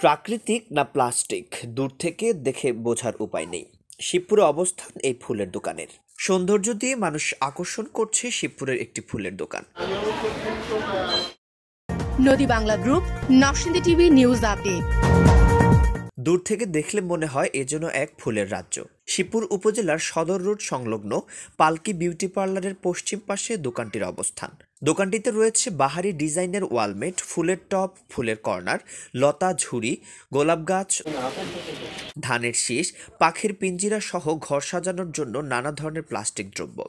প্রাকৃতিক না প্লাস্টিক, দূর থেকে দেখে বোঝার উপায় নেই। শিবপুরে অবস্থান এই ফুলের দোকানের। সৌন্দর্য দিয়ে মানুষ আকর্ষণ করছে শিবপুরের একটি ফুলের দোকান। নদী Bangla group, Narsingdi TV news update. দূর থেকে দেখলে মনে হয় এ যেন এক ফুলের রাজ্য। শিবপুর উপজেলার সদর রোড সংলগ্ন পালকি বিউটি পার্লারের পশ্চিম পাশে দোকানটির অবস্থান। দোকানটিতে রয়েছে বাহারি ডিজাইনের ওয়ালমেট, ফুলের টব, ফুলের কর্নার, লতা, ঝুড়ি, গোলাপ গাছ, ধানের শীষ, পাখির পিঞ্জিরা সহ ঘর সাজানোর জন্য নানা ধরনের প্লাস্টিক দ্রব্য।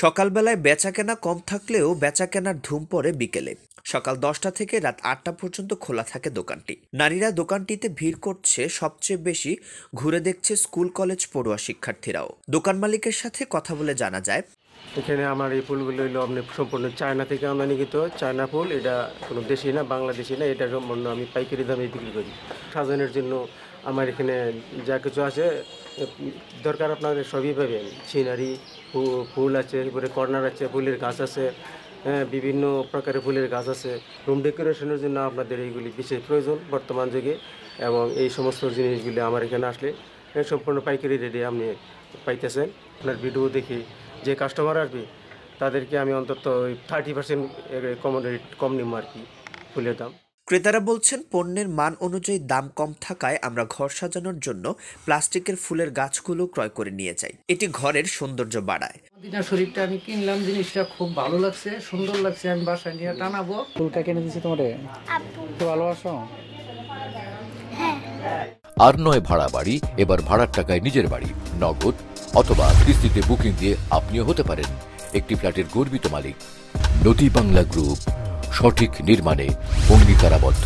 সকালবেলায় বেচাকেনা কম থাকলেও বেচাকেনার ধুম পড়ে বিকেলে। সকাল 10টা থেকে রাত 8টা পর্যন্ত খোলা থাকে দোকানটি। নারীরা দোকানটিতে ভিড় করছে, সবচেয়ে বেশি ঘুরে দেখছে স্কুল কলেজ পড়ুয়া শিক্ষার্থীরাও। দোকান মালিকের সাথে কথা বলে জানা যায়, এখানে আমার এই ফুলগুলো হলো সম্পূর্ণ চায়না থেকে আমদানিকৃত চায়না ফুল। এটা কোনো দেশি না, বাংলাদেশি না। এটা সম্পূর্ণ আমি পাইকারি দামে বিক্রি করি। সাজানোর জন্য আমার এখানে যা কিছু আছে দরকার আপনাদের সবই পাবেন। সিনারি ফুল আছে, এরপরে কর্নার আছে, ফুলের গাছ আছে, বিভিন্ন প্রকারের ফুলের গাছ আছে। রুম ডেকোরেশনের জন্য আপনাদের এইগুলি বিশেষ প্রয়োজন বর্তমান যুগে, এবং এই সমস্ত জিনিসগুলি আমার এখানে আসলে সম্পূর্ণ পাইকারি রেটে আপনি পাইতেছেন। আপনার ভিডিও দেখি যে কাস্টমার আসবে তাদেরকে আমি অন্তত 30% কম নিব আর কি ফুলের দাম। ক্রেতারা বলছেন, পণ্যের মান অনুযায়ী দাম কম থাকায় আমরা ঘর সাজানোর জন্য প্লাস্টিকের ফুলের গাছগুলো ক্রয় করে নিয়ে যাই। এটি ঘরের সৌন্দর্য বাড়ায়। মদিনা শরীফটা আমি কিনলাম, জিনিসটা খুব ভালো লাগছে, সুন্দর লাগছে। আমি বাসায় নিয়ে টানাবো। ফুলটা কিনে দিচ্ছি তোমারে, তো ভালোবাসো। আর নয় ভাড়া বাড়ি, এবার ভাড়ার টাকায় নিজের বাড়ি, নগদ অথবা কিস্তিতে বুকিং দিয়ে আপনিও হতে পারেন একটি ফ্ল্যাটের গর্বিত মালিক। নদী বাংলা গ্রুপ, সঠিক নির্মাণে অঙ্গীকারাবদ্ধ।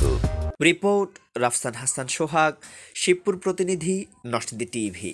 রিপোর্ট রাফসান হাসান সোহাগ, শিবপুর প্রতিনিধি, নরসিংদী টিভি।